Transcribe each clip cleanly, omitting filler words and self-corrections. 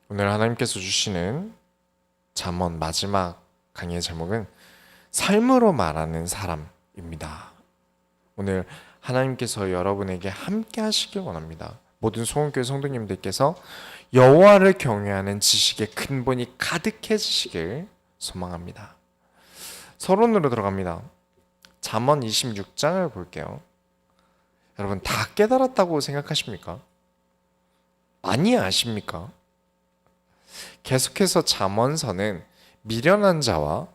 오늘 하나님께서 주시는 잠언 마지막 강의의 제목은 삶으로 말하는 사람입니다. 오늘 하나님께서 여러분에게 함께 하시길 원합니다. 모든 소원교회 성도님들께서 여호와를 경외하는 지식의 근본이 가득해지시길 소망합니다. 서론으로 들어갑니다. 잠언 26장을 볼게요. 여러분 다 깨달았다고 생각하십니까? 많이 아십니까? 계속해서 잠언서는 미련한 자와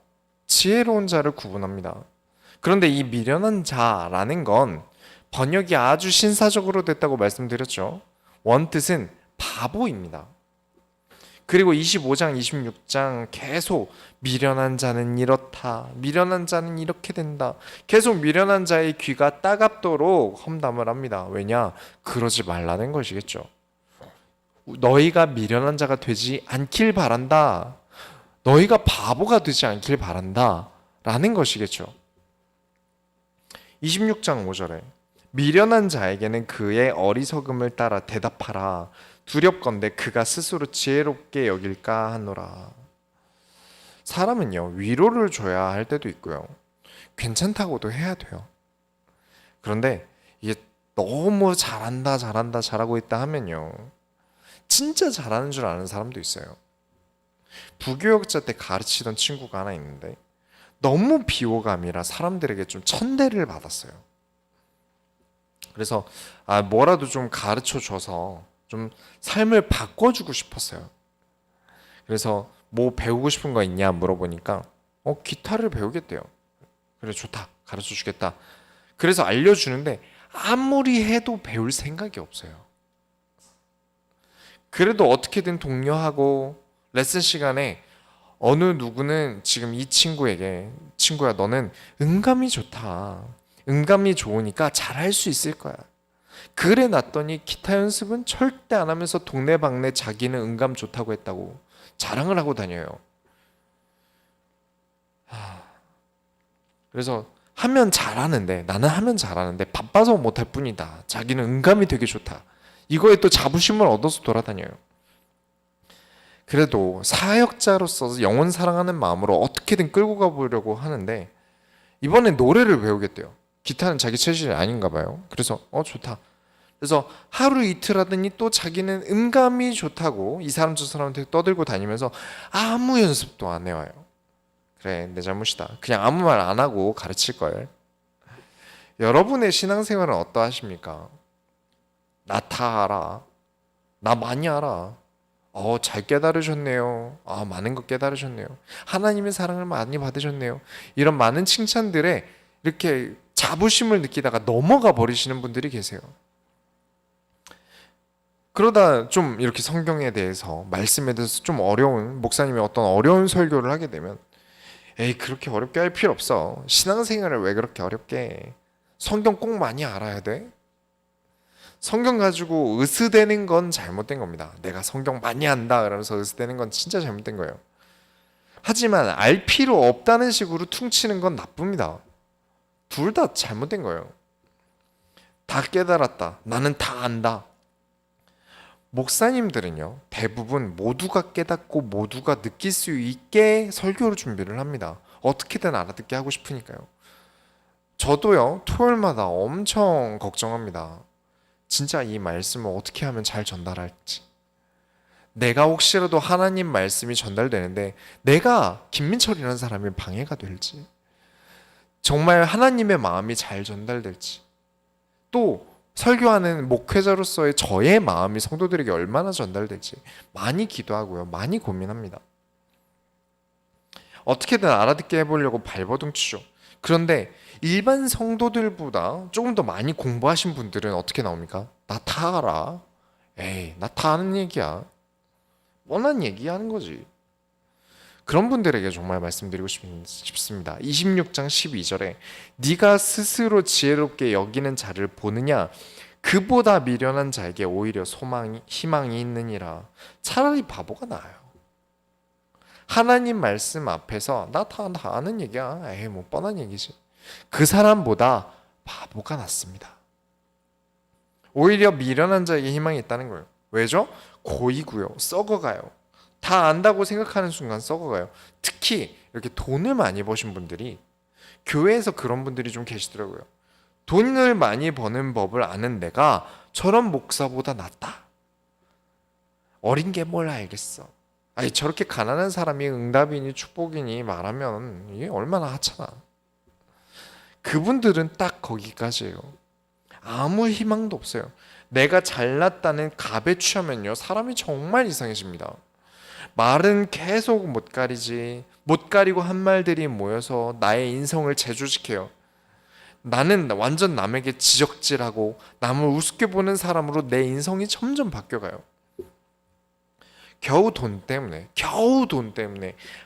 지혜로운 자를 구분합니다. 그런데 이 미련한 자라는 건 번역이 아주 신사적으로 됐다고 말씀드렸죠. 원뜻은 바보입니다. 그리고 25장, 26장 계속 미련한 자는 이렇다, 미련한 자는 이렇게 된다. 계속 미련한 자의 귀가 따갑도록 험담을 합니다. 왜냐? 그러지 말라는 것이겠죠. 너희가 미련한 자가 되지 않길 바란다. 너희가 바보가 되지 않길 바란다. 라는 것이겠죠. 26장 5절에 미련한 자에게는 그의 어리석음을 따라 대답하라. 두렵건대 그가 스스로 지혜롭게 여길까 하노라. 사람은요, 위로를 줘야 할 때도 있고요. 괜찮다고도 해야 돼요. 그런데 이게 너무 잘한다, 잘하고 있다 하면요. 진짜 잘하는 줄 아는 사람도 있어요. 부교육자 때 가르치던 친구가 하나 있는데 너무 비호감이라 사람들에게 좀 천대를 받았어요. 그래서 뭐라도 좀 가르쳐 줘서 좀 삶을 바꿔주고 싶었어요. 그래서 뭐 배우고 싶은 거 있냐 물어보니까 기타를 배우겠대요. 그래 좋다, 가르쳐 주겠다. 그래서 알려주는데 아무리 해도 배울 생각이 없어요. 그래도 어떻게든 독려하고 레슨 시간에 어느 누구는 지금 이 친구에게 친구야 너는 음감이 좋다. 음감이 좋으니까 잘할 수 있을 거야. 그래 놨더니 기타 연습은 절대 안 하면서 동네방네 자기는 음감 좋다고 했다고 자랑을 하고 다녀요. 그래서 하면 잘하는데 나는 하면 잘하는데 바빠서 못할 뿐이다. 자기는 음감이 되게 좋다. 이거에 또 자부심을 얻어서 돌아다녀요. 그래도 사역자로서 영혼 사랑하는 마음으로 어떻게든 끌고 가보려고 하는데 이번엔 노래를 배우겠대요. 기타는 자기 체질이 아닌가 봐요. 그래서 좋다. 그래서 하루 이틀 하더니 또 자기는 음감이 좋다고 이 사람 저 사람한테 떠들고 다니면서 아무 연습도 안 해와요. 그래 내 잘못이다. 그냥 아무 말 안 하고 가르칠 걸. 여러분의 신앙생활은 어떠하십니까? 나 다 알아. 나 많이 알아. 잘 깨달으셨네요. 많은 거 깨달으셨네요. 하나님의 사랑을 많이 받으셨네요. 이런 많은 칭찬들에 이렇게 자부심을 느끼다가 넘어가 버리시는 분들이 계세요. 그러다 좀 이렇게 성경에 대해서, 말씀에 대해서 좀 어려운, 목사님이 어떤 어려운 설교를 하게 되면 에이, 그렇게 어렵게 할 필요 없어. 신앙생활을 왜 그렇게 어렵게 해? 성경 꼭 많이 알아야 돼? 성경 가지고 으스대는 건 잘못된 겁니다. 내가 성경 많이 안다 그러면서 으스대는 건 진짜 잘못된 거예요. 하지만 알 필요 없다는 식으로 퉁치는 건 나쁩니다. 둘 다 잘못된 거예요. 다 깨달았다. 나는 다 안다. 목사님들은요, 대부분 모두가 깨닫고 모두가 느낄 수 있게 설교를 준비를 합니다. 어떻게든 알아듣게 하고 싶으니까요. 저도요, 토요일마다 엄청 걱정합니다. 진짜 이 말씀을 어떻게 하면 잘 전달할지. 내가 혹시라도 하나님 말씀이 전달되는데 내가 김민철이라는 사람이 방해가 될지, 정말 하나님의 마음이 잘 전달될지, 또 설교하는 목회자로서의 저의 마음이 성도들에게 얼마나 전달될지 많이 기도하고요, 많이 고민합니다. 어떻게든 알아듣게 해보려고 발버둥 치죠. 그런데 일반 성도들보다 조금 더 많이 공부하신 분들은 어떻게 나옵니까? 나 다 알아. 에이, 나 다 아는 얘기야. 뻔한 얘기 하는 거지. 그런 분들에게 정말 말씀드리고 싶습니다. 26장 12절에 네가 스스로 지혜롭게 여기는 자를 보느냐? 그보다 미련한 자에게 오히려 희망이 있느니라. 차라리 바보가 나아요. 하나님 말씀 앞에서 나 다 아는 얘기야. 에이, 뭐 뻔한 얘기지. 그 사람보다 바보가 낫습니다. 오히려 미련한 자에게 희망이 있다는 거예요. 왜죠? 고이고요. 썩어가요. 다 안다고 생각하는 순간 썩어가요. 특히 이렇게 돈을 많이 버신 분들이, 교회에서 그런 분들이 좀 계시더라고요. 돈을 많이 버는 법을 아는 내가 저런 목사보다 낫다. 어린 게 뭘 알겠어. 아니, 저렇게 가난한 사람이 응답이니 축복이니 말하면 이게 얼마나 하찮아. 그분들은 딱 거기까지예요. 아무 희망도 없어요. 내가 잘났다는 갑에 취하면요, 사람이 정말 이상해집니다. 말은 계속 못 가리지, 못 가리고 한 말들이 모여서 나의 인성을 재조직해요. 나는 완전 남에게 지적질하고 남을 우습게 보는 사람으로 내 인성이 점점 바뀌어가요. 겨우 돈 때문에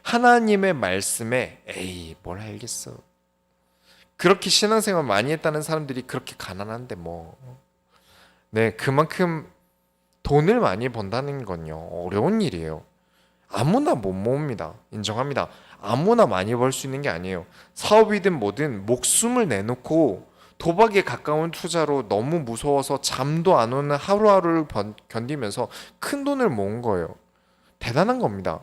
하나님의 말씀에 에이 뭘 알겠어. 그렇게 신앙생활 많이 했다는 사람들이 그렇게 가난한데 뭐. 네, 그만큼 돈을 많이 번다는 건요, 어려운 일이에요. 아무나 못 모읍니다. 인정합니다. 아무나 많이 벌 수 있는 게 아니에요. 사업이든 뭐든 목숨을 내놓고 도박에 가까운 투자로 너무 무서워서 잠도 안 오는 하루하루를 견디면서 큰 돈을 모은 거예요. 대단한 겁니다.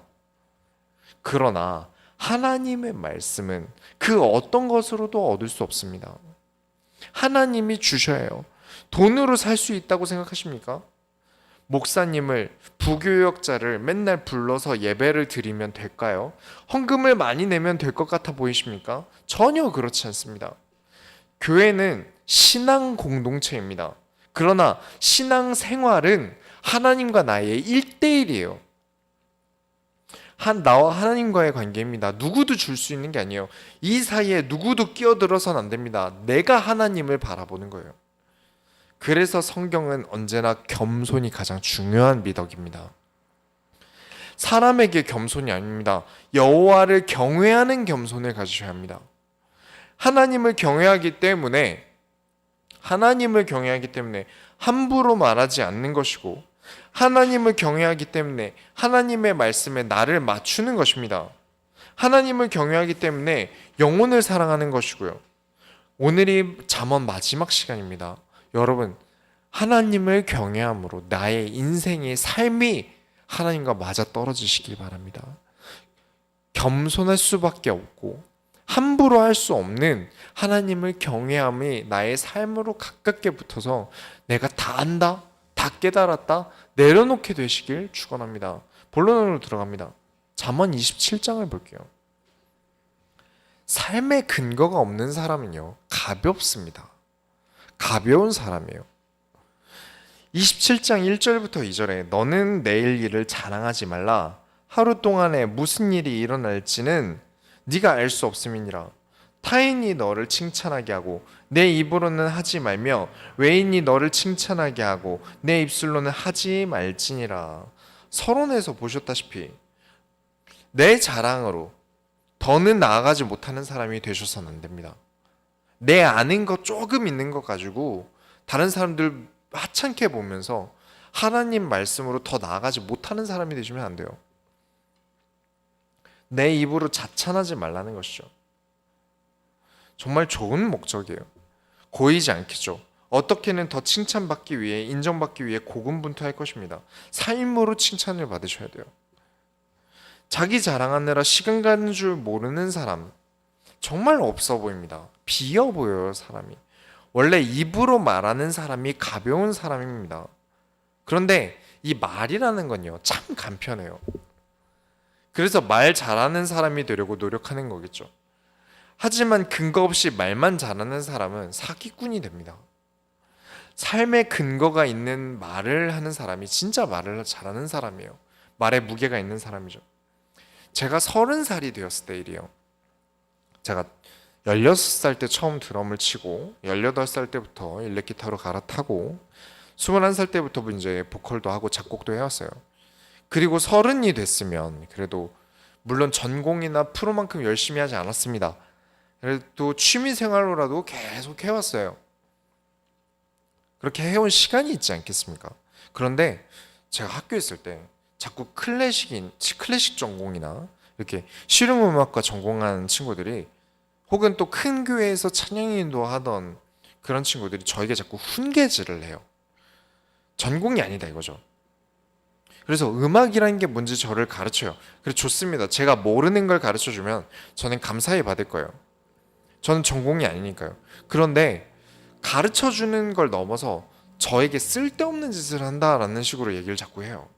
그러나 하나님의 말씀은 그 어떤 것으로도 얻을 수 없습니다. 하나님이 주셔야 해요. 돈으로 살 수 있다고 생각하십니까? 목사님을, 부교역자를 맨날 불러서 예배를 드리면 될까요? 헌금을 많이 내면 될 것 같아 보이십니까? 전혀 그렇지 않습니다. 교회는 신앙 공동체입니다. 그러나 신앙 생활은 하나님과 나의 1대1이에요. 나와 하나님과의 관계입니다. 누구도 줄 수 있는 게 아니에요. 이 사이에 누구도 끼어들어서는 안 됩니다. 내가 하나님을 바라보는 거예요. 그래서 성경은 언제나 겸손이 가장 중요한 미덕입니다. 사람에게 겸손이 아닙니다. 여호와를 경외하는 겸손을 가지셔야 합니다. 하나님을 경외하기 때문에 함부로 말하지 않는 것이고, 하나님을 경외하기 때문에 하나님의 말씀에 나를 맞추는 것입니다. 하나님을 경외하기 때문에 영혼을 사랑하는 것이고요. 오늘이 잠언 마지막 시간입니다. 여러분, 하나님을 경외함으로 나의 인생의 삶이 하나님과 맞아 떨어지시길 바랍니다. 겸손할 수밖에 없고 함부로 할 수 없는 하나님을 경외함이 나의 삶으로 가깝게 붙어서 내가 다 안다, 다 깨달았다, 내려놓게 되시길 축원합니다. 본론으로 들어갑니다. 잠언 27장을 볼게요. 삶의 근거가 없는 사람은요, 가볍습니다. 가벼운 사람이에요. 27장 1절부터 2절에 너는 내일 일을 자랑하지 말라. 하루 동안에 무슨 일이 일어날지는 네가 알 수 없음이니라. 타인이 너를 칭찬하게 하고 내 입으로는 하지 말며 외인이 너를 칭찬하게 하고 내 입술로는 하지 말지니라. 서론에서 보셨다시피 내 자랑으로 더는 나아가지 못하는 사람이 되셔서는 안 됩니다. 내 아는 것 조금 있는 것 가지고 다른 사람들 하찮게 보면서 하나님 말씀으로 더 나아가지 못하는 사람이 되시면 안 돼요. 내 입으로 자찬하지 말라는 것이죠. 정말 좋은 목적이에요. 고이지 않겠죠. 어떻게는 더 칭찬받기 위해, 인정받기 위해 고군분투할 것입니다. 삶으로 칭찬을 받으셔야 돼요. 자기 자랑하느라 시간 가는 줄 모르는 사람, 정말 없어 보입니다. 비어 보여요, 사람이. 원래 입으로 말하는 사람이 가벼운 사람입니다. 그런데 이 말이라는 건요, 참 간편해요. 그래서 말 잘하는 사람이 되려고 노력하는 거겠죠. 하지만 근거 없이 말만 잘하는 사람은 사기꾼이 됩니다. 삶의 근거가 있는 말을 하는 사람이 진짜 말을 잘하는 사람이에요. 말에 무게가 있는 사람이죠. 제가 30살이 되었을 때 일이에요. 제가 16살 때 처음 드럼을 치고 18살 때부터 일렉기타로 갈아타고 21살 때부터 이제 보컬도 하고 작곡도 해왔어요. 그리고 30이 됐으면 그래도 물론 전공이나 프로만큼 열심히 하지 않았습니다. 그래도 취미생활로라도 계속 해왔어요. 그렇게 해온 시간이 있지 않겠습니까? 그런데 제가 학교에 있을 때 자꾸 클래식 전공이나 이렇게 실용음악과 전공하는 친구들이 혹은 또 큰 교회에서 찬양인도 하던 그런 친구들이 저에게 자꾸 훈계질을 해요. 전공이 아니다 이거죠. 그래서 음악이라는 게 뭔지 저를 가르쳐요. 그래 좋습니다. 제가 모르는 걸 가르쳐 주면 저는 감사히 받을 거예요. 저는 전공이 아니니까요. 그런데 가르쳐 주는 걸 넘어서 저에게 쓸데없는 짓을 한다라는 식으로 얘기를 자꾸 해요.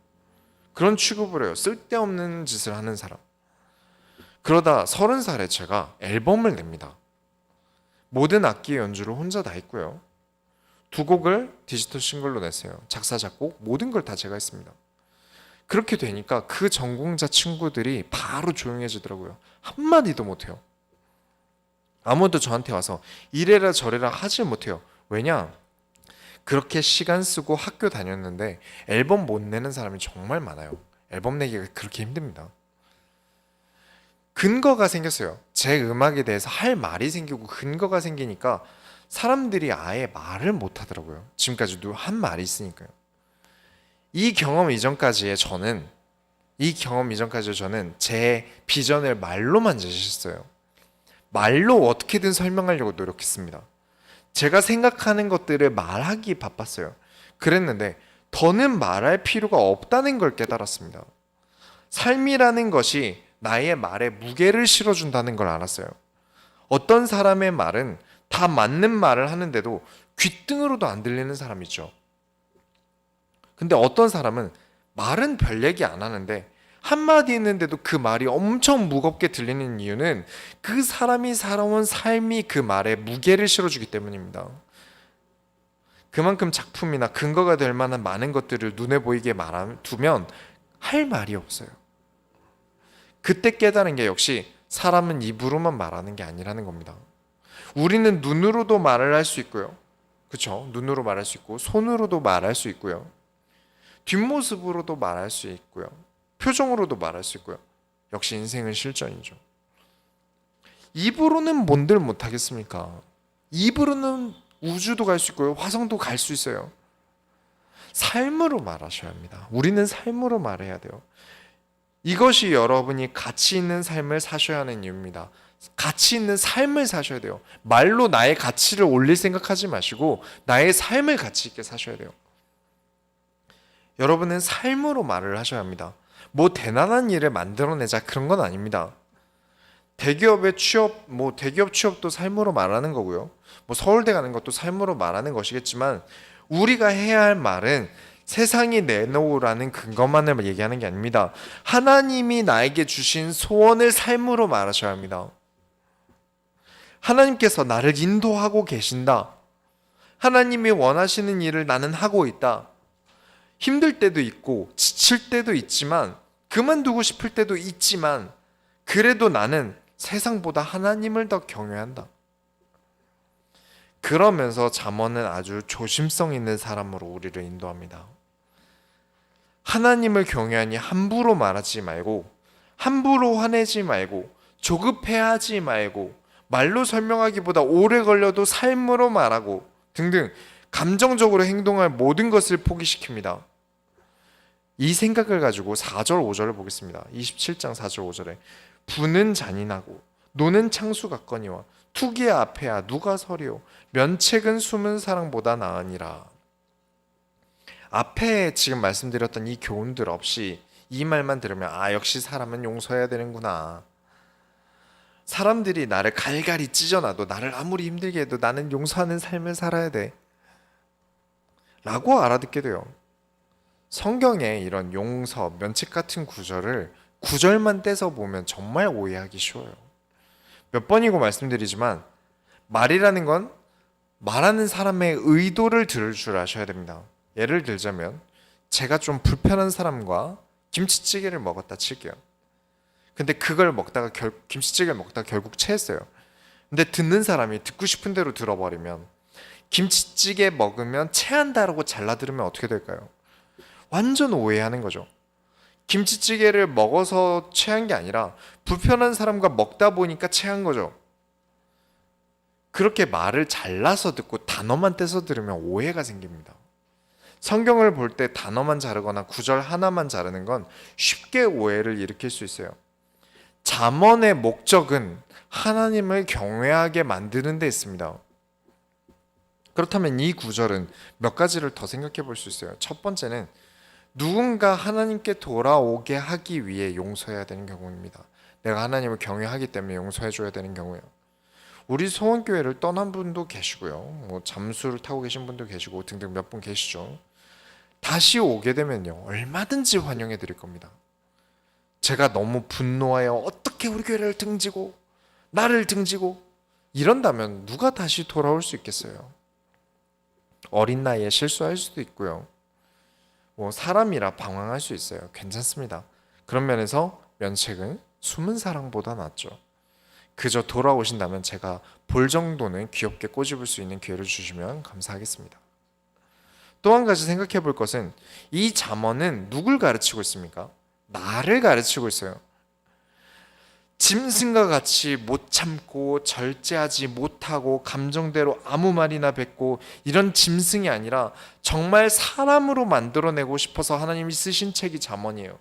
그런 취급을 해요. 쓸데없는 짓을 하는 사람. 그러다 30살에 제가 앨범을 냅니다. 모든 악기 연주를 혼자 다 했고요. 2곡을 디지털 싱글로 냈어요. 작사, 작곡 모든 걸 다 제가 했습니다. 그렇게 되니까 그 전공자 친구들이 바로 조용해지더라고요. 한마디도 못해요. 아무도 저한테 와서 이래라 저래라 하지 못해요. 왜냐? 그렇게 시간 쓰고 학교 다녔는데 앨범 못 내는 사람이 정말 많아요. 앨범 내기가 그렇게 힘듭니다. 근거가 생겼어요. 제 음악에 대해서 할 말이 생기고 근거가 생기니까 사람들이 아예 말을 못 하더라고요. 지금까지도 한 말이 있으니까요. 이 경험 이전까지의 저는 제 비전을 말로만 제시했어요. 말로 어떻게든 설명하려고 노력했습니다. 제가 생각하는 것들을 말하기 바빴어요. 그랬는데 더는 말할 필요가 없다는 걸 깨달았습니다. 삶이라는 것이 나의 말에 무게를 실어준다는 걸 알았어요. 어떤 사람의 말은 다 맞는 말을 하는데도 귓등으로도 안 들리는 사람이 있죠. 근데 어떤 사람은 말은 별 얘기 안 하는데 한마디 했는데도 그 말이 엄청 무겁게 들리는 이유는 그 사람이 살아온 삶이 그 말에 무게를 실어주기 때문입니다. 그만큼 작품이나 근거가 될 만한 많은 것들을 눈에 보이게 두면 할 말이 없어요. 그때 깨달은 게 역시 사람은 입으로만 말하는 게 아니라는 겁니다. 우리는 눈으로도 말을 할 수 있고요. 그렇죠? 눈으로 말할 수 있고 손으로도 말할 수 있고요. 뒷모습으로도 말할 수 있고요. 표정으로도 말할 수 있고요. 역시 인생은 실전이죠. 입으로는 뭔들 못하겠습니까? 입으로는 우주도 갈 수 있고요. 화성도 갈 수 있어요. 삶으로 말하셔야 합니다. 우리는 삶으로 말해야 돼요. 이것이 여러분이 가치 있는 삶을 사셔야 하는 이유입니다. 가치 있는 삶을 사셔야 돼요. 말로 나의 가치를 올릴 생각하지 마시고 나의 삶을 가치 있게 사셔야 돼요. 여러분은 삶으로 말을 하셔야 합니다. 뭐 대단한 일을 만들어내자 그런 건 아닙니다. 대기업 취업도 삶으로 말하는 거고요. 뭐 서울대 가는 것도 삶으로 말하는 것이겠지만 우리가 해야 할 말은 세상이 내놓으라는 근거만을 얘기하는 게 아닙니다. 하나님이 나에게 주신 소원을 삶으로 말하셔야 합니다. 하나님께서 나를 인도하고 계신다. 하나님이 원하시는 일을 나는 하고 있다. 힘들 때도 있고 지칠 때도 있지만 그만두고 싶을 때도 있지만 그래도 나는 세상보다 하나님을 더 경외한다. 그러면서 잠언은 아주 조심성 있는 사람으로 우리를 인도합니다. 하나님을 경외하니 함부로 말하지 말고 함부로 화내지 말고 조급해하지 말고 말로 설명하기보다 오래 걸려도 삶으로 말하고 등등 감정적으로 행동할 모든 것을 포기시킵니다. 이 생각을 가지고 4절 5절을 보겠습니다. 27장 4절 5절에 부는 잔인하고 노는 창수 같거니와 투기의 앞에야 누가 서리오 면책은 숨은 사랑보다 나으니라. 앞에 지금 말씀드렸던 이 교훈들 없이 이 말만 들으면 역시 사람은 용서해야 되는구나. 사람들이 나를 갈갈이 찢어놔도 나를 아무리 힘들게 해도 나는 용서하는 삶을 살아야 돼 라고 알아듣게 돼요. 성경에 이런 용서, 면책 같은 구절만 떼서 보면 정말 오해하기 쉬워요. 몇 번이고 말씀드리지만 말이라는 건 말하는 사람의 의도를 들을 줄 아셔야 됩니다. 예를 들자면 제가 좀 불편한 사람과 김치찌개를 먹었다 칠게요. 근데 그걸 먹다가 김치찌개를 먹다가 결국 체했어요. 근데 듣는 사람이 듣고 싶은 대로 들어버리면 김치찌개 먹으면 체한다라고 잘라 들으면 어떻게 될까요? 완전 오해하는 거죠. 김치찌개를 먹어서 체한 게 아니라 불편한 사람과 먹다 보니까 체한 거죠. 그렇게 말을 잘라서 듣고 단어만 떼서 들으면 오해가 생깁니다. 성경을 볼 때 단어만 자르거나 구절 하나만 자르는 건 쉽게 오해를 일으킬 수 있어요. 잠언의 목적은 하나님을 경외하게 만드는 데 있습니다. 그렇다면 이 구절은 몇 가지를 더 생각해 볼 수 있어요. 첫 번째는 누군가 하나님께 돌아오게 하기 위해 용서해야 되는 경우입니다. 내가 하나님을 경외하기 때문에 용서해줘야 되는 경우예요. 우리 소원교회를 떠난 분도 계시고요. 뭐 잠수를 타고 계신 분도 계시고 등등 몇 분 계시죠. 다시 오게 되면요, 얼마든지 환영해 드릴 겁니다. 제가 너무 분노하여 어떻게 우리 교회를 등지고 나를 등지고 이런다면 누가 다시 돌아올 수 있겠어요? 어린 나이에 실수할 수도 있고요. 뭐 사람이라 방황할 수 있어요. 괜찮습니다. 그런 면에서 면책은 숨은 사랑보다 낫죠. 그저 돌아오신다면 제가 볼 정도는 귀엽게 꼬집을 수 있는 기회를 주시면 감사하겠습니다. 또 한 가지 생각해 볼 것은 이 잠언은 누굴 가르치고 있습니까? 나를 가르치고 있어요. 짐승과 같이 못 참고 절제하지 못하고 감정대로 아무 말이나 뱉고 이런 짐승이 아니라 정말 사람으로 만들어내고 싶어서 하나님이 쓰신 책이 잠언이에요.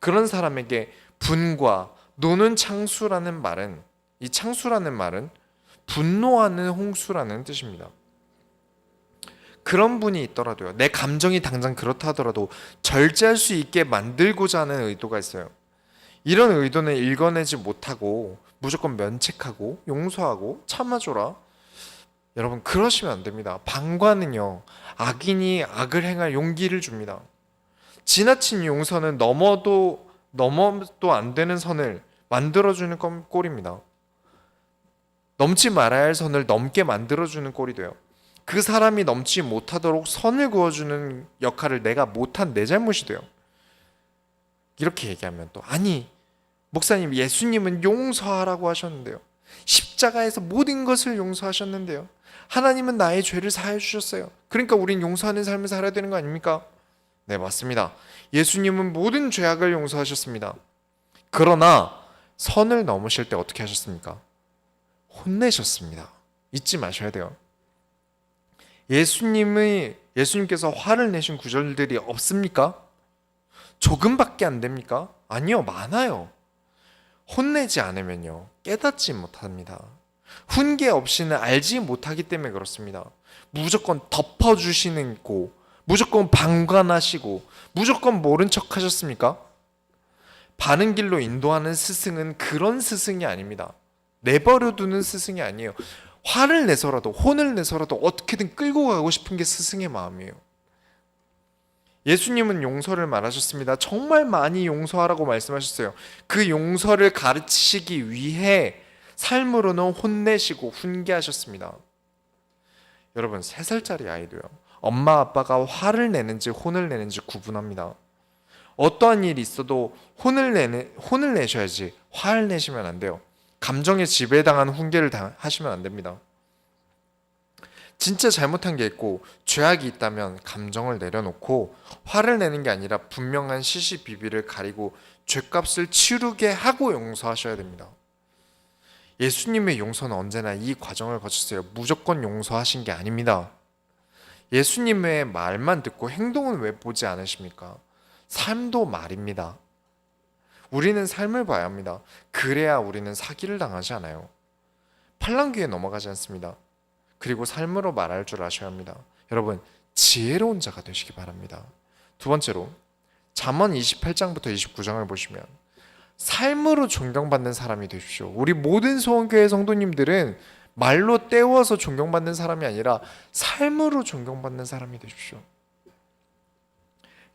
그런 사람에게 분과 노는 창수라는 말은, 이 창수라는 말은 분노하는 홍수라는 뜻입니다. 그런 분이 있더라도요, 내 감정이 당장 그렇다 하더라도 절제할 수 있게 만들고자 하는 의도가 있어요. 이런 의도는 읽어내지 못하고 무조건 면책하고 용서하고 참아줘라. 여러분, 그러시면 안 됩니다. 방관은요, 악인이 악을 행할 용기를 줍니다. 지나친 용서는 넘어도 안 되는 선을 만들어주는 꼴입니다. 넘지 말아야 할 선을 넘게 만들어주는 꼴이 돼요. 그 사람이 넘지 못하도록 선을 그어주는 역할을 내가 못한 내 잘못이 돼요. 이렇게 얘기하면 또, 아니 목사님, 예수님은 용서하라고 하셨는데요, 십자가에서 모든 것을 용서하셨는데요, 하나님은 나의 죄를 사해 주셨어요. 그러니까 우린 용서하는 삶을 살아야 되는 거 아닙니까? 네, 맞습니다. 예수님은 모든 죄악을 용서하셨습니다. 그러나 선을 넘으실 때 어떻게 하셨습니까? 혼내셨습니다. 잊지 마셔야 돼요. 예수님께서 화를 내신 구절들이 없습니까? 조금밖에 안 됩니까? 아니요, 많아요. 혼내지 않으면요, 깨닫지 못합니다. 훈계 없이는 알지 못하기 때문에 그렇습니다. 무조건 덮어주시는 고, 무조건 방관하시고, 무조건 모른 척 하셨습니까? 바른 길로 인도하는 스승은 그런 스승이 아닙니다. 내버려두는 스승이 아니에요. 화를 내서라도, 혼을 내서라도 어떻게든 끌고 가고 싶은 게 스승의 마음이에요. 예수님은 용서를 말하셨습니다. 정말 많이 용서하라고 말씀하셨어요. 그 용서를 가르치시기 위해 삶으로는 혼내시고 훈계하셨습니다. 여러분, 3살짜리 아이도요, 엄마 아빠가 화를 내는지 혼을 내는지 구분합니다. 어떠한 일이 있어도 혼을 내셔야지 화를 내시면 안 돼요. 감정에 지배당한 훈계를 하시면 안 됩니다. 진짜 잘못한 게 있고 죄악이 있다면 감정을 내려놓고 화를 내는 게 아니라 분명한 시시비비를 가리고 죄값을 치르게 하고 용서하셔야 됩니다. 예수님의 용서는 언제나 이 과정을 거쳤어요. 무조건 용서하신 게 아닙니다. 예수님의 말만 듣고 행동은 왜 보지 않으십니까? 삶도 말입니다. 우리는 삶을 봐야 합니다. 그래야 우리는 사기를 당하지 않아요. 팔랑귀에 넘어가지 않습니다. 그리고 삶으로 말할 줄 아셔야 합니다. 여러분, 지혜로운 자가 되시기 바랍니다. 두 번째로, 잠언 28장부터 29장을 보시면 삶으로 존경받는 사람이 되십시오. 우리 모든 소원교회 성도님들은 말로 때워서 존경받는 사람이 아니라 삶으로 존경받는 사람이 되십시오.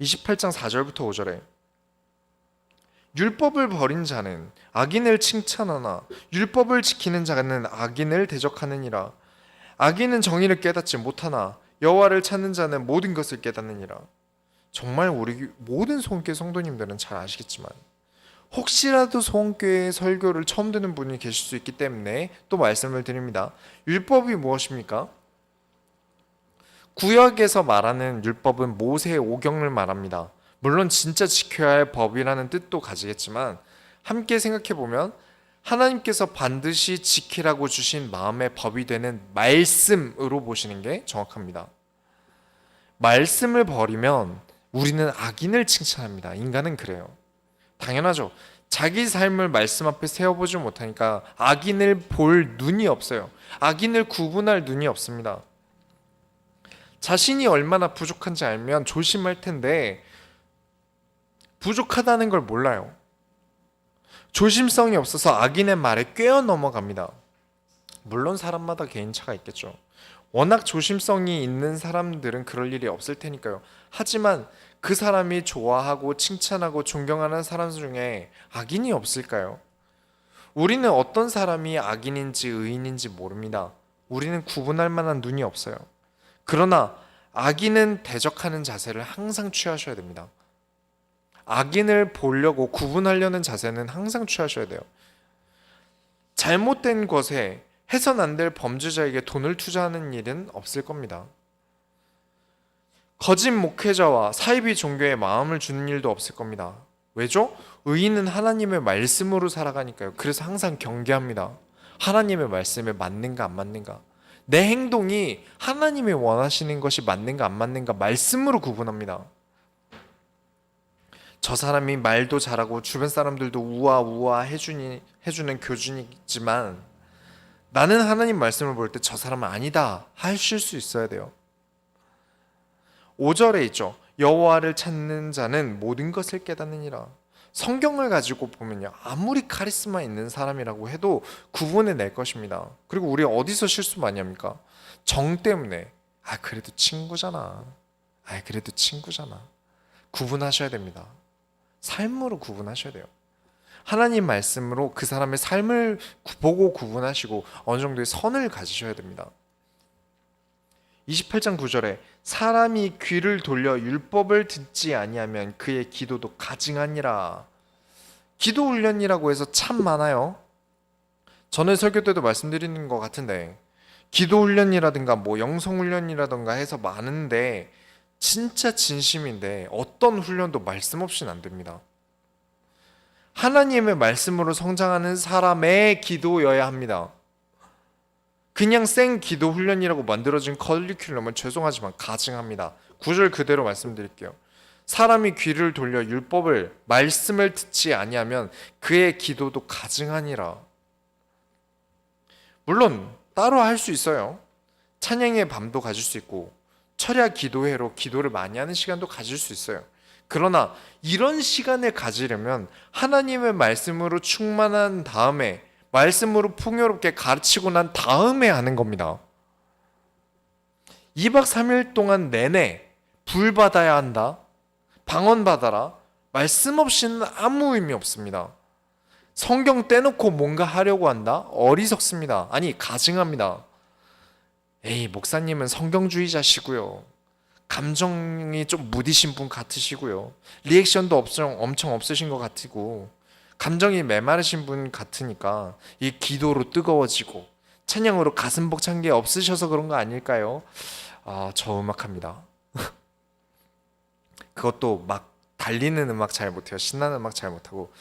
28장 4절부터 5절에 율법을 버린 자는 악인을 칭찬하나 율법을 지키는 자는 악인을 대적하느니라. 악인은 정의를 깨닫지 못하나 여호와를 찾는 자는 모든 것을 깨닫느니라. 정말 우리 모든 소원교회 성도님들은 잘 아시겠지만 혹시라도 소원교회 설교를 처음 듣는 분이 계실 수 있기 때문에 또 말씀을 드립니다. 율법이 무엇입니까? 구약에서 말하는 율법은 모세의 오경을 말합니다. 물론 진짜 지켜야 할 법이라는 뜻도 가지겠지만 함께 생각해보면 하나님께서 반드시 지키라고 주신 마음의 법이 되는 말씀으로 보시는 게 정확합니다. 말씀을 버리면 우리는 악인을 칭찬합니다. 인간은 그래요. 당연하죠. 자기 삶을 말씀 앞에 세워보지 못하니까 악인을 볼 눈이 없어요. 악인을 구분할 눈이 없습니다. 자신이 얼마나 부족한지 알면 조심할 텐데 부족하다는 걸 몰라요. 조심성이 없어서 악인의 말에 꿰어 넘어갑니다. 물론 사람마다 개인차가 있겠죠. 워낙 조심성이 있는 사람들은 그럴 일이 없을 테니까요. 하지만 그 사람이 좋아하고 칭찬하고 존경하는 사람 중에 악인이 없을까요? 우리는 어떤 사람이 악인인지 의인인지 모릅니다. 우리는 구분할 만한 눈이 없어요. 그러나 악인은 대적하는 자세를 항상 취하셔야 됩니다. 악인을 보려고 구분하려는 자세는 항상 취하셔야 돼요. 잘못된 것에 해선 안 될 범죄자에게 돈을 투자하는 일은 없을 겁니다. 거짓 목회자와 사이비 종교에 마음을 주는 일도 없을 겁니다. 왜죠? 의인은 하나님의 말씀으로 살아가니까요. 그래서 항상 경계합니다. 하나님의 말씀에 맞는가 안 맞는가. 내 행동이 하나님이 원하시는 것이 맞는가 안 맞는가 말씀으로 구분합니다. 저 사람이 말도 잘하고 주변 사람들도 우아우아 해주는 교준이지만 나는 하나님 말씀을 볼 때 저 사람은 아니다 하실 수 있어야 돼요. 5절에 있죠. 여호와를 찾는 자는 모든 것을 깨닫느니라. 성경을 가지고 보면요, 아무리 카리스마 있는 사람이라고 해도 구분해 낼 것입니다. 그리고 우리 어디서 실수 많이 합니까? 정 때문에. 그래도 친구잖아. 그래도 친구잖아. 구분하셔야 됩니다. 삶으로 구분하셔야 돼요. 하나님 말씀으로 그 사람의 삶을 보고 구분하시고 어느 정도의 선을 가지셔야 됩니다. 28장 9절에 사람이 귀를 돌려 율법을 듣지 아니하면 그의 기도도 가증하니라. 기도 훈련이라고 해서 참 많아요. 전에 설교 때도 말씀드리는 것 같은데 기도 훈련이라든가 뭐 영성 훈련이라든가 해서 많은데 진짜 진심인데 어떤 훈련도 말씀 없이는 안 됩니다. 하나님의 말씀으로 성장하는 사람의 기도여야 합니다. 그냥 생 기도 훈련이라고 만들어진 커리큘럼은 죄송하지만 가증합니다. 9절 그대로 말씀드릴게요. 사람이 귀를 돌려 율법을 말씀을 듣지 아니하면 그의 기도도 가증하니라. 물론 따로 할 수 있어요. 찬양의 밤도 가질 수 있고 철야 기도회로 기도를 많이 하는 시간도 가질 수 있어요. 그러나 이런 시간을 가지려면 하나님의 말씀으로 충만한 다음에 말씀으로 풍요롭게 가르치고 난 다음에 하는 겁니다. 2박 3일 동안 내내 불 받아야 한다. 방언 받아라. 말씀 없이는 아무 의미 없습니다. 성경 떼놓고 뭔가 하려고 한다? 어리석습니다. 아니 가증합니다. 목사님은 성경주의자시고요. 감정이 좀 무디신 분 같으시고요. 리액션도 엄청 없으신 것 같고 감정이 메마르신 분 같으니까 이 기도로 뜨거워지고 찬양으로 가슴 벅찬 게 없으셔서 그런 거 아닐까요? 저 음악합니다. 그것도 막 달리는 음악 잘 못해요. 신나는 음악 잘 못하고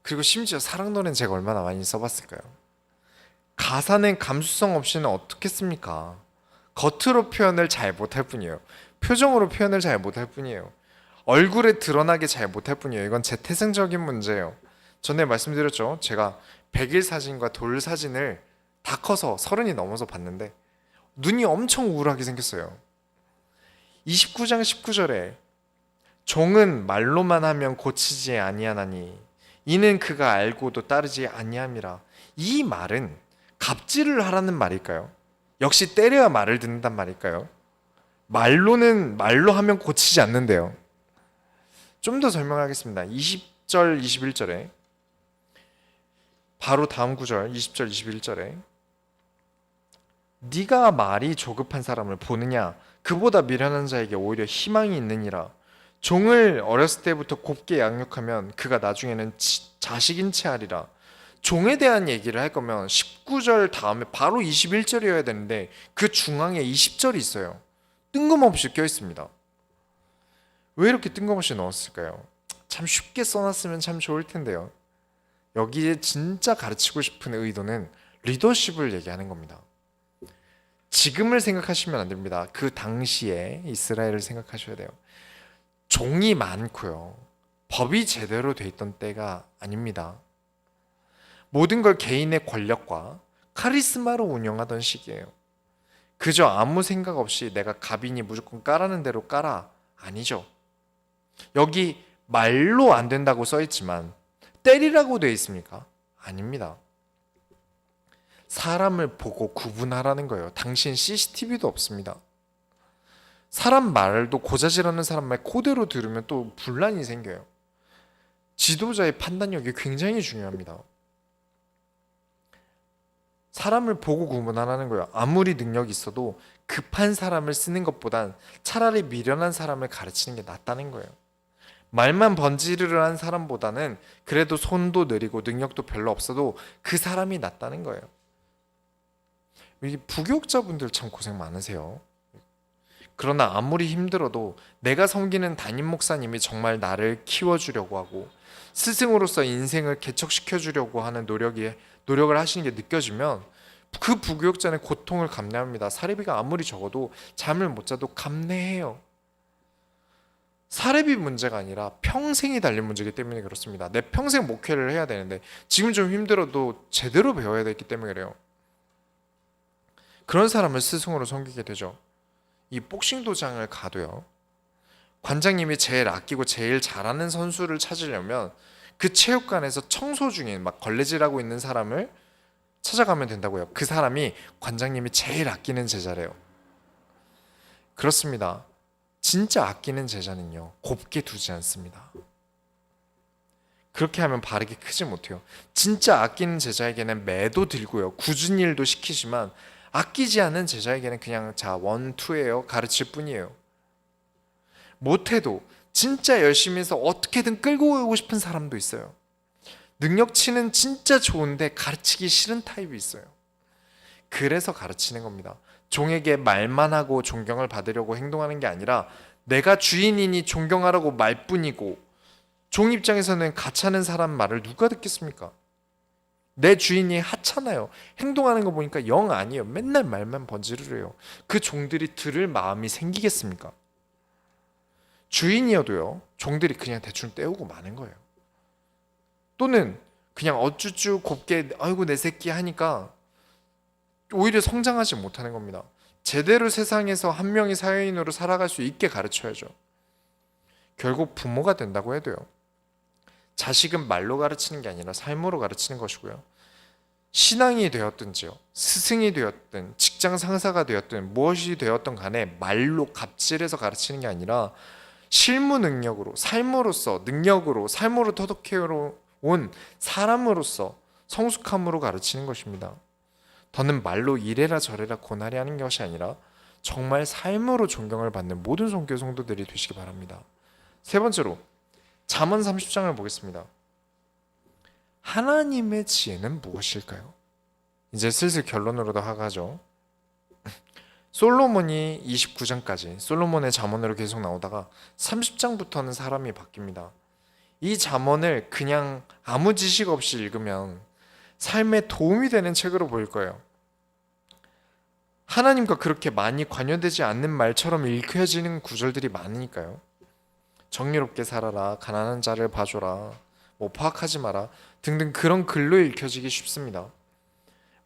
그리고 심지어 사랑 노래는 제가 얼마나 많이 써봤을까요? 가사는 감수성 없이는 어떻겠습니까? 겉으로 표현을 잘 못할 뿐이에요. 표정으로 표현을 잘 못할 뿐이에요. 얼굴에 드러나게 잘 못할 뿐이에요. 이건 제 태생적인 문제예요. 전에 말씀드렸죠. 제가 백일 사진과 돌 사진을 다 커서 30이 넘어서 봤는데 눈이 엄청 우울하게 생겼어요. 29장 19절에 종은 말로만 하면 고치지 아니하나니 이는 그가 알고도 따르지 아니함이라. 이 말은 갑질을 하라는 말일까요? 역시 때려야 말을 듣는단 말일까요? 말로 하면 고치지 않는데요. 좀 더 설명하겠습니다. 20절 21절에 바로 다음 구절 20절 21절에 네가 말이 조급한 사람을 보느냐 그보다 미련한 자에게 오히려 희망이 있느니라. 종을 어렸을 때부터 곱게 양육하면 그가 나중에는 자식인 채 하리라. 종에 대한 얘기를 할 거면 19절 다음에 바로 21절이어야 되는데 그 중앙에 20절이 있어요. 뜬금없이 껴있습니다. 왜 이렇게 뜬금없이 넣었을까요? 참 쉽게 써놨으면 참 좋을 텐데요. 여기에 진짜 가르치고 싶은 의도는 리더십을 얘기하는 겁니다. 지금을 생각하시면 안 됩니다. 그 당시에 이스라엘을 생각하셔야 돼요. 종이 많고요. 법이 제대로 돼 있던 때가 아닙니다. 모든 걸 개인의 권력과 카리스마로 운영하던 시기예요. 그저 아무 생각 없이 내가 갑이니 무조건 까라는 대로 까라. 아니죠. 여기 말로 안 된다고 써 있지만 때리라고 되어 있습니까? 아닙니다. 사람을 보고 구분하라는 거예요. 당신 CCTV도 없습니다. 사람 말도 고자질하는 사람 말 그대로 들으면 또 분란이 생겨요. 지도자의 판단력이 굉장히 중요합니다. 사람을 보고 구분하라는 거예요. 아무리 능력이 있어도 급한 사람을 쓰는 것보단 차라리 미련한 사람을 가르치는 게 낫다는 거예요. 말만 번지르르한 사람보다는 그래도 손도 느리고 능력도 별로 없어도 그 사람이 낫다는 거예요. 이 부교육자분들 참 고생 많으세요. 그러나 아무리 힘들어도 내가 섬기는 담임 목사님이 정말 나를 키워주려고 하고 스승으로서 인생을 개척시켜주려고 하는 노력을 하시는 게 느껴지면 그 부교육자는 고통을 감내합니다. 사례비가 아무리 적어도 잠을 못 자도 감내해요. 사례비 문제가 아니라 평생이 달린 문제이기 때문에 그렇습니다. 내 평생 목회를 해야 되는데 지금 좀 힘들어도 제대로 배워야 되기 때문에 그래요. 그런 사람을 스승으로 섬기게 되죠. 이 복싱 도장을 가도요. 관장님이 제일 아끼고 제일 잘하는 선수를 찾으려면 그 체육관에서 청소 중인 막 걸레질하고 있는 사람을 찾아가면 된다고요. 그 사람이 관장님이 제일 아끼는 제자래요. 그렇습니다. 진짜 아끼는 제자는요, 곱게 두지 않습니다. 그렇게 하면 바르게 크지 못해요. 진짜 아끼는 제자에게는 매도 들고요, 굳은 일도 시키지만 아끼지 않는 제자에게는 그냥 자, 원, 투예요. 가르칠 뿐이에요. 못해도 진짜 열심히 해서 어떻게든 끌고 오고 싶은 사람도 있어요. 능력치는 진짜 좋은데 가르치기 싫은 타입이 있어요. 그래서 가르치는 겁니다. 종에게 말만 하고 존경을 받으려고 행동하는 게 아니라 내가 주인이니 존경하라고 말뿐이고, 종 입장에서는 가차는 사람 말을 누가 듣겠습니까? 내 주인이 하찮아요. 행동하는 거 보니까 영 아니에요. 맨날 말만 번지르르해요. 그 종들이 들을 마음이 생기겠습니까? 주인이어도요, 종들이 그냥 대충 떼우고 마는 거예요. 또는 그냥 어쭈쭈 곱게 아이고 내 새끼 하니까 오히려 성장하지 못하는 겁니다. 제대로 세상에서 한 명의 사회인으로 살아갈 수 있게 가르쳐야죠. 결국 부모가 된다고 해도요, 자식은 말로 가르치는 게 아니라 삶으로 가르치는 것이고요. 신앙이 되었든지요, 스승이 되었든 직장 상사가 되었든 무엇이 되었든 간에 말로 갑질해서 가르치는 게 아니라 실무 능력으로, 삶으로서 능력으로, 삶으로 터득해온 사람으로서 성숙함으로 가르치는 것입니다. 더는 말로 이래라 저래라 고나리 하는 것이 아니라 정말 삶으로 존경을 받는 모든 선교 성도들이 되시기 바랍니다. 세 번째로 잠언 30장을 보겠습니다. 하나님의 지혜는 무엇일까요? 이제 슬슬 결론으로 나가죠. 솔로몬이 29장까지 솔로몬의 잠언으로 계속 나오다가 30장부터는 사람이 바뀝니다. 이 잠언을 그냥 아무 지식 없이 읽으면 삶에 도움이 되는 책으로 보일 거예요. 하나님과 그렇게 많이 관여되지 않는 말처럼 읽혀지는 구절들이 많으니까요. 정의롭게 살아라, 가난한 자를 봐줘라, 뭐 파악하지 마라 등등 그런 글로 읽혀지기 쉽습니다.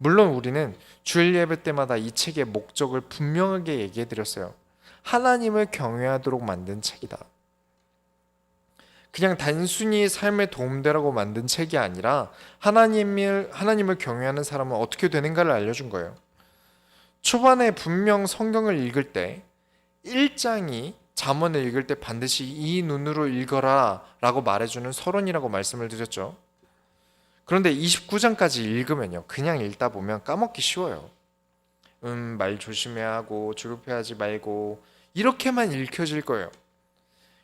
물론 우리는 주일 예배 때마다 이 책의 목적을 분명하게 얘기해 드렸어요. 하나님을 경외하도록 만든 책이다. 그냥 단순히 삶에 도움되라고 만든 책이 아니라 하나님을 경외하는 사람은 어떻게 되는가를 알려준 거예요. 초반에 분명 성경을 읽을 때 1장이 잠언을 읽을 때 반드시 이 눈으로 읽어라 라고 말해주는 서론이라고 말씀을 드렸죠. 그런데 29장까지 읽으면요, 그냥 읽다 보면 까먹기 쉬워요. 말 조심해야 하고 조급해하지 말고 이렇게만 읽혀질 거예요.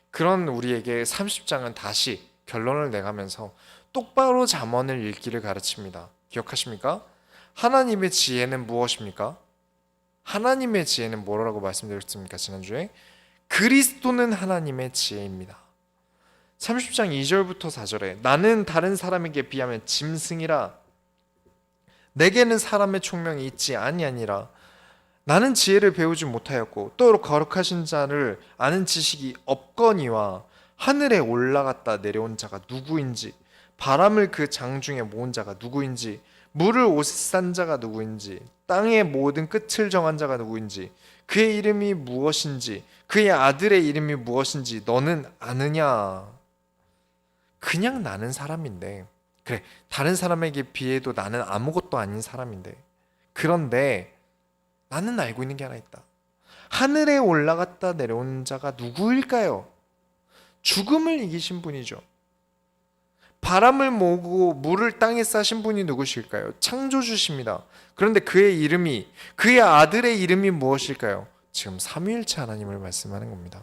그런 우리에게 30장은 다시 결론을 내가면서 똑바로 잠언을 읽기를 가르칩니다. 기억하십니까? 하나님의 지혜는 무엇입니까? 하나님의 지혜는 뭐라고 말씀드렸습니까? 지난주에 그리스도는 하나님의 지혜입니다. 30장 2절부터 4절에 나는 다른 사람에게 비하면 짐승이라 내게는 사람의 총명이 있지 아니하니라. 나는 지혜를 배우지 못하였고 또 거룩하신 자를 아는 지식이 없거니와 하늘에 올라갔다 내려온 자가 누구인지 바람을 그 장중에 모은 자가 누구인지 물을 옷에 싼 자가 누구인지 땅의 모든 끝을 정한 자가 누구인지 그의 이름이 무엇인지 그의 아들의 이름이 무엇인지 너는 아느냐? 그냥 나는 사람인데, 그래, 다른 사람에게 비해도 나는 아무것도 아닌 사람인데, 그런데 나는 알고 있는 게 하나 있다. 하늘에 올라갔다 내려온 자가 누구일까요? 죽음을 이기신 분이죠. 바람을 모으고 물을 땅에 싸신 분이 누구실까요? 창조주십니다. 그런데 그의 아들의 이름이 무엇일까요? 지금 삼위일체 하나님을 말씀하는 겁니다.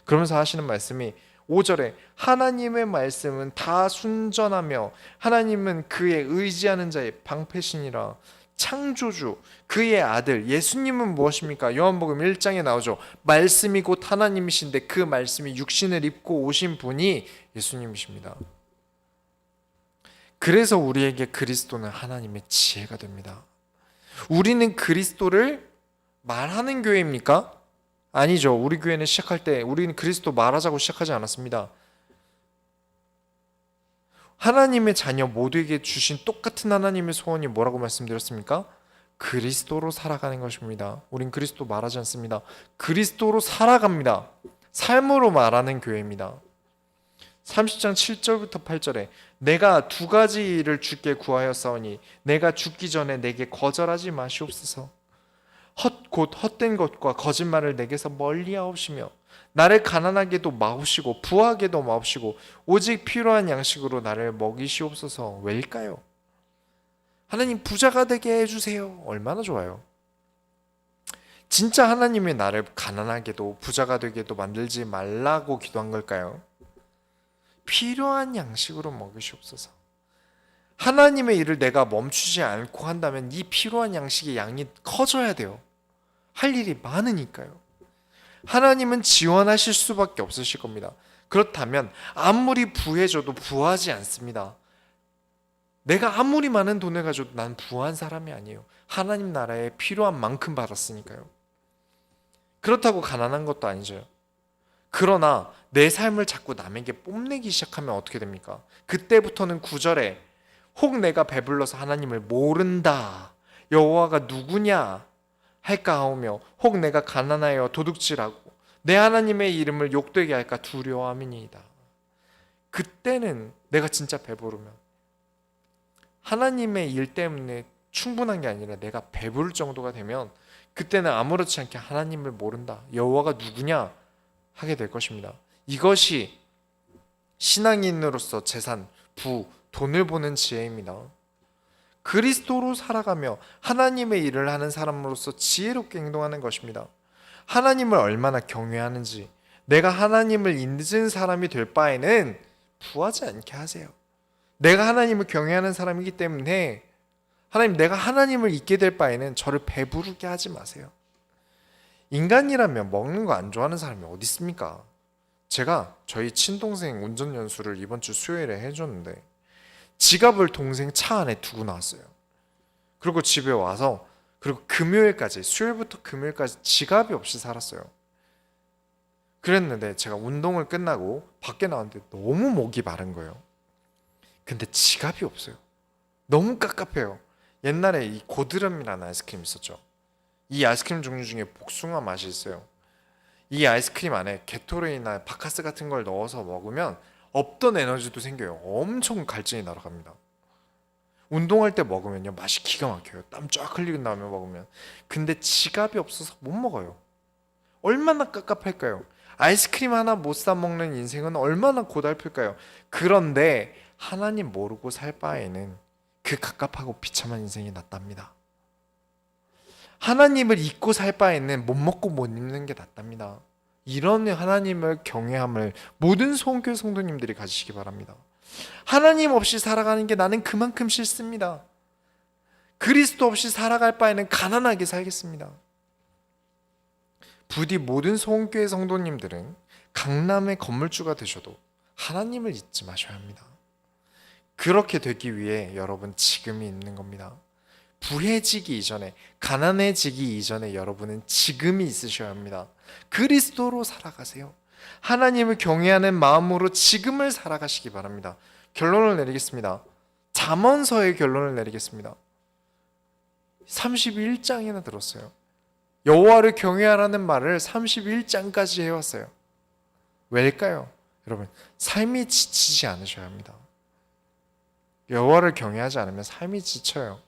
그러면서 하시는 말씀이 5절에 하나님의 말씀은 다 순전하며 하나님은 그의 의지하는 자의 방패시니라. 창조주, 그의 아들 예수님은 무엇입니까? 요한복음 1장에 나오죠. 말씀이 곧 하나님이신데 그 말씀이 육신을 입고 오신 분이 예수님이십니다. 그래서 우리에게 그리스도는 하나님의 지혜가 됩니다. 우리는 그리스도를 말하는 교회입니까? 아니죠. 우리 교회는 시작할 때 우리는 그리스도 말하자고 시작하지 않았습니다. 하나님의 자녀 모두에게 주신 똑같은 하나님의 소원이 뭐라고 말씀드렸습니까? 그리스도로 살아가는 것입니다. 우린 그리스도 말하지 않습니다. 그리스도로 살아갑니다. 삶으로 말하는 교회입니다. 30장 7절부터 8절에 내가 두 가지 일을 주께 구하였사오니 내가 죽기 전에 내게 거절하지 마시옵소서. 곧 헛된 것과 거짓말을 내게서 멀리하옵시며 나를 가난하게도 마옵시고 부하게도 마옵시고 오직 필요한 양식으로 나를 먹이시옵소서. 왜일까요? 하나님 부자가 되게 해주세요. 얼마나 좋아요. 진짜 하나님이 나를 가난하게도 부자가 되게도 만들지 말라고 기도한 걸까요? 필요한 양식으로 먹이시옵소서. 하나님의 일을 내가 멈추지 않고 한다면 이 필요한 양식의 양이 커져야 돼요. 할 일이 많으니까요. 하나님은 지원하실 수밖에 없으실 겁니다. 그렇다면 아무리 부해져도 부하지 않습니다. 내가 아무리 많은 돈을 가져도 난 부한 사람이 아니에요. 하나님 나라에 필요한 만큼 받았으니까요. 그렇다고 가난한 것도 아니죠. 그러나 내 삶을 자꾸 남에게 뽐내기 시작하면 어떻게 됩니까? 그때부터는 9절에 혹 내가 배불러서 하나님을 모른다 여호와가 누구냐 할까 하오며 혹 내가 가난하여 도둑질하고 내 하나님의 이름을 욕되게 할까 두려워함이니이다. 그때는 내가 진짜 배부르면 하나님의 일 때문에 충분한 게 아니라 내가 배부를 정도가 되면 그때는 아무렇지 않게 하나님을 모른다 여호와가 누구냐 하게 될 것입니다. 이것이 신앙인으로서 재산, 부, 돈을 보는 지혜입니다. 그리스도로 살아가며 하나님의 일을 하는 사람으로서 지혜롭게 행동하는 것입니다. 하나님을 얼마나 경외하는지 내가 하나님을 잊은 사람이 될 바에는 부하지 않게 하세요. 내가 하나님을 경외하는 사람이기 때문에 하나님 내가 하나님을 잊게 될 바에는 저를 배부르게 하지 마세요. 인간이라면 먹는 거 안 좋아하는 사람이 어디 있습니까? 제가 저희 친동생 운전 연수를 이번 주 수요일에 해줬는데 지갑을 동생 차 안에 두고 나왔어요. 그리고 집에 와서 그리고 금요일까지 수요일부터 금요일까지 지갑이 없이 살았어요. 그랬는데 제가 운동을 끝나고 밖에 나왔는데 너무 목이 마른 거예요. 근데 지갑이 없어요. 너무 깝깝해요. 옛날에 이 고드름이라는 아이스크림 있었죠. 이 아이스크림 종류 중에 복숭아 맛이 있어요. 이 아이스크림 안에 게토레이나 바카스 같은 걸 넣어서 먹으면 없던 에너지도 생겨요. 엄청 갈증이 날아갑니다. 운동할 때 먹으면요 맛이 기가 막혀요. 땀 쫙 흘리고 나면 먹으면. 근데 지갑이 없어서 못 먹어요. 얼마나 깝깝할까요? 아이스크림 하나 못 사 먹는 인생은 얼마나 고달플까요? 그런데 하나님 모르고 살 바에는 그 갑갑하고 비참한 인생이 낫답니다. 하나님을 잊고 살 바에는 못 먹고 못 입는 게 낫답니다. 이런 하나님을 경외함을 모든 소원교회 성도님들이 가지시기 바랍니다. 하나님 없이 살아가는 게 나는 그만큼 싫습니다. 그리스도 없이 살아갈 바에는 가난하게 살겠습니다. 부디 모든 소원교회 성도님들은 강남의 건물주가 되셔도 하나님을 잊지 마셔야 합니다. 그렇게 되기 위해 여러분 지금이 있는 겁니다. 부해지기 이전에, 가난해지기 이전에 여러분은 지금이 있으셔야 합니다. 그리스도로 살아가세요. 하나님을 경외하는 마음으로 지금을 살아가시기 바랍니다. 결론을 내리겠습니다. 잠언서의 결론을 내리겠습니다. 31장이나 들었어요. 여호와를 경외하라는 말을 31장까지 해왔어요. 왜일까요? 여러분, 삶이 지치지 않으셔야 합니다. 여호와를 경외하지 않으면 삶이 지쳐요.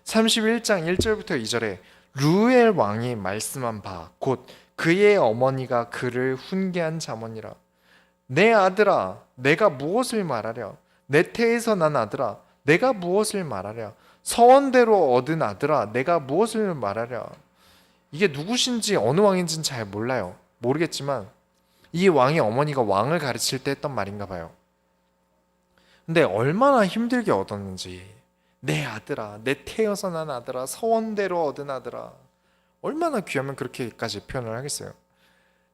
31장 1절부터 2절에 루엘 왕이 말씀한 바 곧 그의 어머니가 그를 훈계한 자문이라. 내 아들아, 내가 무엇을 말하랴? 내 태에서 난 아들아, 내가 무엇을 말하랴? 서원대로 얻은 아들아, 내가 무엇을 말하랴? 이게 누구신지 어느 왕인지는 잘 몰라요. 모르겠지만 이 왕의 어머니가 왕을 가르칠 때 했던 말인가 봐요. 근데 얼마나 힘들게 얻었는지, 내 아들아, 내 태어서 난 아들아, 서원대로 얻은 아들아, 얼마나 귀하면 그렇게까지 표현을 하겠어요.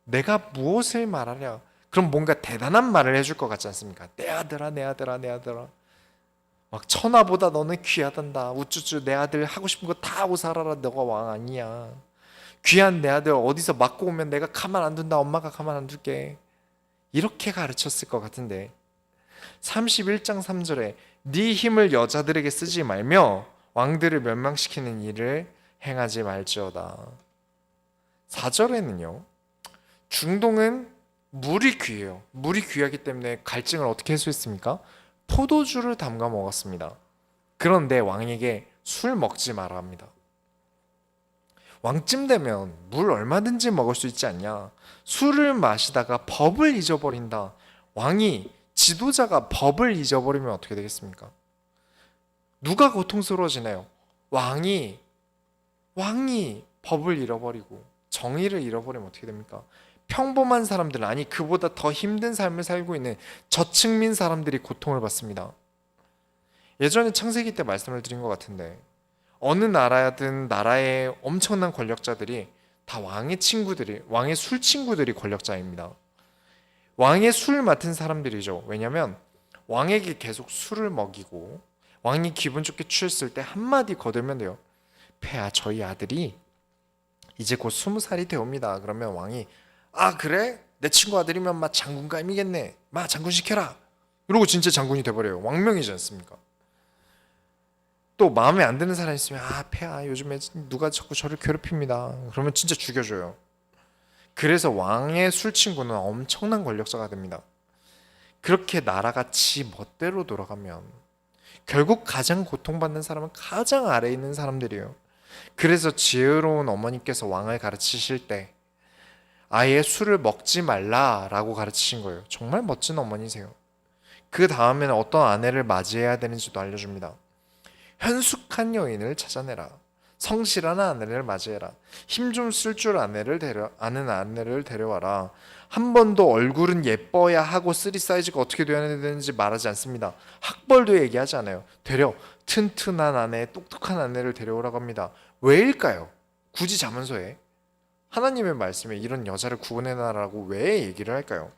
내가 무엇을 말하랴? 그럼 뭔가 대단한 말을 해줄 것 같지 않습니까? 내 아들아, 내 아들아, 내 아들아, 막 천하보다 너는 귀하단다, 우쭈쭈, 내 아들 하고 싶은 거 다 하고 살아라, 너가 왕 아니야, 귀한 내 아들 어디서 맞고 오면 내가 가만 안 둔다, 엄마가 가만 안 둘게, 이렇게 가르쳤을 것 같은데 31장 3절에 네 힘을 여자들에게 쓰지 말며 왕들을 멸망시키는 일을 행하지 말지어다. 4절에는요, 중동은 물이 귀해요. 물이 귀하기 때문에 갈증을 어떻게 해소했습니까? 포도주를 담가 먹었습니다. 그런데 왕에게 술 먹지 마라 합니다. 왕쯤 되면 물 얼마든지 먹을 수 있지 않냐? 술을 마시다가 법을 잊어버린다. 왕이, 지도자가 법을 잊어버리면 어떻게 되겠습니까? 누가 고통스러워지나요? 왕이 법을 잃어버리고 정의를 잃어버리면 어떻게 됩니까? 평범한 사람들, 아니 그보다 더 힘든 삶을 살고 있는 저층민 사람들이 고통을 받습니다. 예전에 창세기 때 말씀을 드린 것 같은데 어느 나라든 나라의 엄청난 권력자들이 다 왕의 친구들이, 왕의 술 친구들이 권력자입니다. 왕의 술 맡은 사람들이죠. 왜냐하면 왕에게 계속 술을 먹이고 왕이 기분 좋게 취했을 때 한마디 거들면 돼요. 폐하, 저희 아들이 이제 곧 20살이 되옵니다. 그러면 왕이, 아 그래? 내 친구 아들이면 막 장군감이겠네, 막 장군 시켜라, 이러고 진짜 장군이 돼버려요. 왕명이지 않습니까? 또 마음에 안 드는 사람 있으면, 아 폐하, 요즘에 누가 자꾸 저를 괴롭힙니다, 그러면 진짜 죽여줘요. 그래서 왕의 술 친구는 엄청난 권력자가 됩니다. 그렇게 나라가 지 멋대로 돌아가면 결국 가장 고통받는 사람은 가장 아래에 있는 사람들이에요. 그래서 지혜로운 어머니께서 왕을 가르치실 때 아예 술을 먹지 말라라고 가르치신 거예요. 정말 멋진 어머니세요. 그 다음에는 어떤 아내를 맞이해야 되는지도 알려줍니다. 현숙한 여인을 찾아내라. 성실한 아내를 맞이해라. 힘 좀 쓸 줄 아는 아내를 데려와라. 한 번도 얼굴은 예뻐야 하고 쓰리 사이즈가 어떻게 되어야 되는지 말하지 않습니다. 학벌도 얘기하지 않아요. 되려 튼튼한 아내, 똑똑한 아내를 데려오라고 합니다. 왜일까요? 굳이 자문서에 하나님의 말씀에 이런 여자를 구원해놔라고 왜 얘기를 할까요?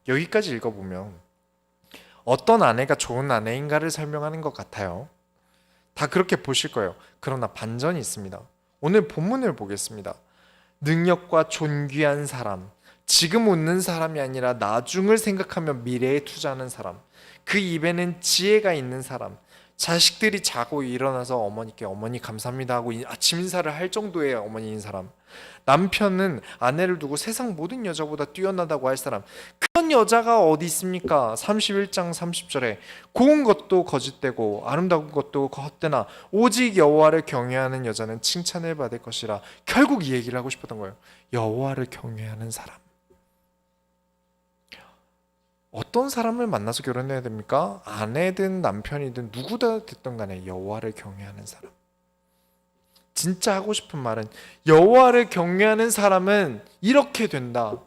여기까지 읽어보면 어떤 아내가 좋은 아내인가를 설명하는 것 같아요. 다 그렇게 보실 거예요. 그러나 반전이 있습니다. 오늘 본문을 보겠습니다. 능력과 존귀한 사람, 지금 웃는 사람이 아니라 나중을 생각하며 미래에 투자하는 사람, 그 입에는 지혜가 있는 사람, 자식들이 자고 일어나서 어머니께 어머니 감사합니다 하고 아침 인사를 할 정도의 어머니인 사람, 남편은 아내를 두고 세상 모든 여자보다 뛰어나다고 할 사람, 그런 여자가 어디 있습니까? 31장 30절에 고운 것도 거짓되고 아름다운 것도 헛되나 오직 여호와를 경외하는 여자는 칭찬을 받을 것이라. 결국 이 얘기를 하고 싶었던 거예요. 여호와를 경외하는 사람. 어떤 사람을 만나서 결혼해야 됩니까? 아내든 남편이든 누구다 됐든 간에 여호와를 경외하는 사람. 진짜 하고 싶은 말은 여호와를 경외하는 사람은 이렇게 된다.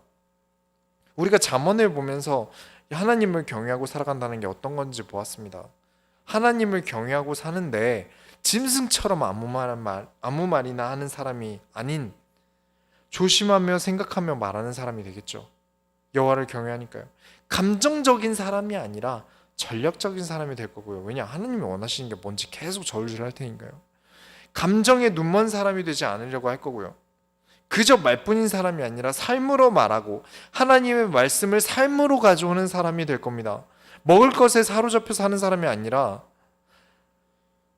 우리가 잠언을 보면서 하나님을 경외하고 살아간다는 게 어떤 건지 보았습니다. 하나님을 경외하고 사는데 짐승처럼 아무 말이나 하는 사람이 아닌 조심하며 생각하며 말하는 사람이 되겠죠. 여호와를 경외하니까요. 감정적인 사람이 아니라 전략적인 사람이 될 거고요. 왜냐? 하나님이 원하시는 게 뭔지 계속 저울질할 테니까요. 감정에 눈먼 사람이 되지 않으려고 할 거고요. 그저 말뿐인 사람이 아니라 삶으로 말하고 하나님의 말씀을 삶으로 가져오는 사람이 될 겁니다. 먹을 것에 사로잡혀 사는 사람이 아니라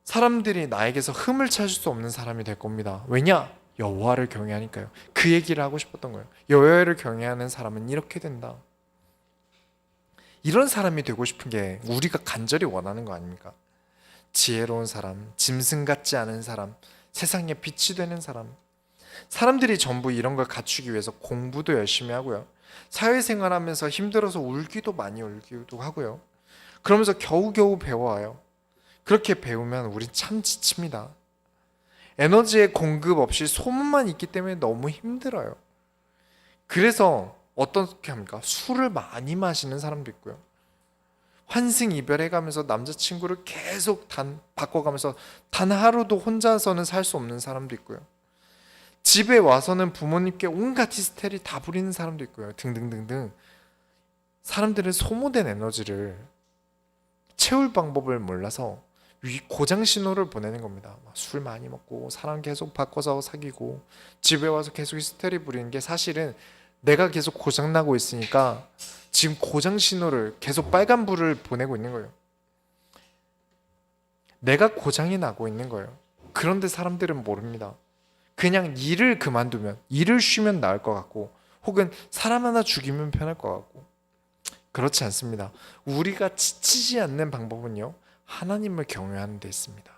사람들이 나에게서 흠을 찾을 수 없는 사람이 될 겁니다. 왜냐? 여호와를 경외하니까요. 그 얘기를 하고 싶었던 거예요. 여호와를 경외하는 사람은 이렇게 된다. 이런 사람이 되고 싶은 게 우리가 간절히 원하는 거 아닙니까? 지혜로운 사람, 짐승 같지 않은 사람, 세상에 빛이 되는 사람. 사람들이 전부 이런 걸 갖추기 위해서 공부도 열심히 하고요. 사회생활하면서 힘들어서 울기도 많이 울기도 하고요. 그러면서 겨우겨우 배워와요. 그렇게 배우면 우린 참 지칩니다. 에너지의 공급 없이 소문만 있기 때문에 너무 힘들어요. 그래서 어떻게 합니까? 술을 많이 마시는 사람도 있고요. 환승이별해가면서 남자친구를 계속 바꿔가면서 단 하루도 혼자서는 살 수 없는 사람도 있고요. 집에 와서는 부모님께 온갖 히스테리 다 부리는 사람도 있고요. 등등등등. 사람들은 소모된 에너지를 채울 방법을 몰라서 고장 신호를 보내는 겁니다. 술 많이 먹고 사람 계속 바꿔서 사귀고 집에 와서 계속 히스테리 부리는 게 사실은 내가 계속 고장나고 있으니까 지금 고장 신호를 계속 빨간불을 보내고 있는 거예요. 내가 고장이 나고 있는 거예요. 그런데 사람들은 모릅니다. 그냥 일을 그만두면, 일을 쉬면 나을 것 같고, 혹은 사람 하나 죽이면 편할 것 같고, 그렇지 않습니다. 우리가 지치지 않는 방법은요, 하나님을 경외하는 데 있습니다.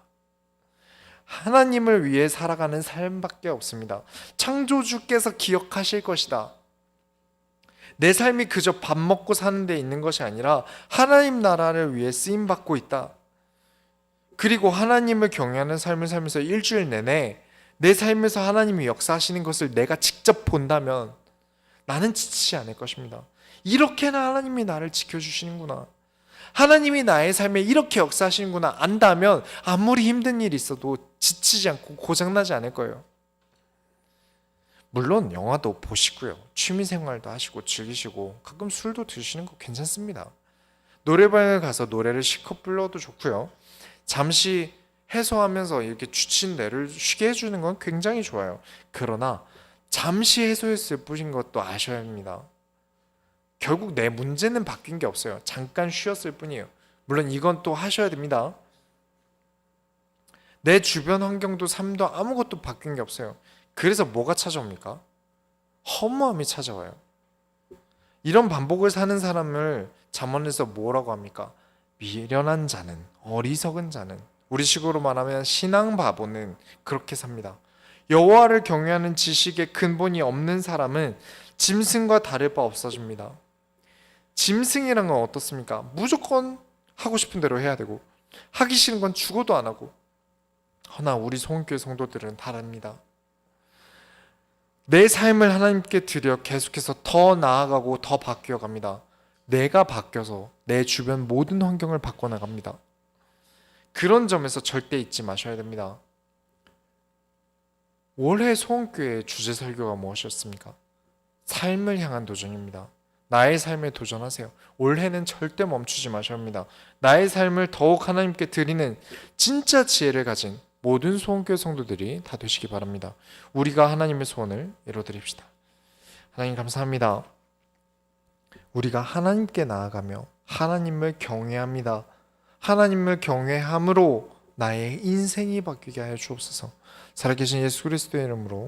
하나님을 위해 살아가는 삶밖에 없습니다. 창조주께서 기억하실 것이다. 내 삶이 그저 밥 먹고 사는 데 있는 것이 아니라 하나님 나라를 위해 쓰임받고 있다. 그리고 하나님을 경외하는 삶을 살면서 일주일 내내 내 삶에서 하나님이 역사하시는 것을 내가 직접 본다면 나는 지치지 않을 것입니다. 이렇게나 하나님이 나를 지켜주시는구나. 하나님이 나의 삶에 이렇게 역사하시는구나 안다면 아무리 힘든 일이 있어도 지치지 않고 고장나지 않을 거예요. 물론 영화도 보시고요. 취미생활도 하시고 즐기시고 가끔 술도 드시는 거 괜찮습니다. 노래방에 가서 노래를 실컷 불러도 좋고요. 잠시 해소하면서 이렇게 지친 뇌를 쉬게 해주는 건 굉장히 좋아요. 그러나 잠시 해소했을 뿐인 것도 아셔야 합니다. 결국 내 문제는 바뀐 게 없어요. 잠깐 쉬었을 뿐이에요. 물론 이건 또 하셔야 됩니다. 내 주변 환경도 삶도 아무것도 바뀐 게 없어요. 그래서 뭐가 찾아옵니까? 허무함이 찾아와요. 이런 반복을 사는 사람을 잠언에서 뭐라고 합니까? 미련한 자는, 어리석은 자는, 우리식으로 말하면 신앙 바보는 그렇게 삽니다. 여호와를 경외하는 지식의 근본이 없는 사람은 짐승과 다를 바 없어집니다. 짐승이란 건 어떻습니까? 무조건 하고 싶은 대로 해야 되고 하기 싫은 건 죽어도 안 하고. 허나 우리 소원교회 성도들은 다릅니다. 내 삶을 하나님께 드려 계속해서 더 나아가고 더 바뀌어 갑니다. 내가 바뀌어서 내 주변 모든 환경을 바꿔나갑니다. 그런 점에서 절대 잊지 마셔야 됩니다. 올해 소원교회의 주제 설교가 무엇이었습니까? 삶을 향한 도전입니다. 나의 삶에 도전하세요. 올해는 절대 멈추지 마셔야 합니다. 나의 삶을 더욱 하나님께 드리는 진짜 지혜를 가진 모든 소원교회 성도들이 다 되시기 바랍니다. 우리가 하나님의 소원을 이뤄드립시다. 하나님 감사합니다. 우리가 하나님께 나아가며 하나님을 경외합니다. 하나님을 경외함으로 나의 인생이 바뀌게 하여 주옵소서. 살아계신 예수 그리스도의 이름으로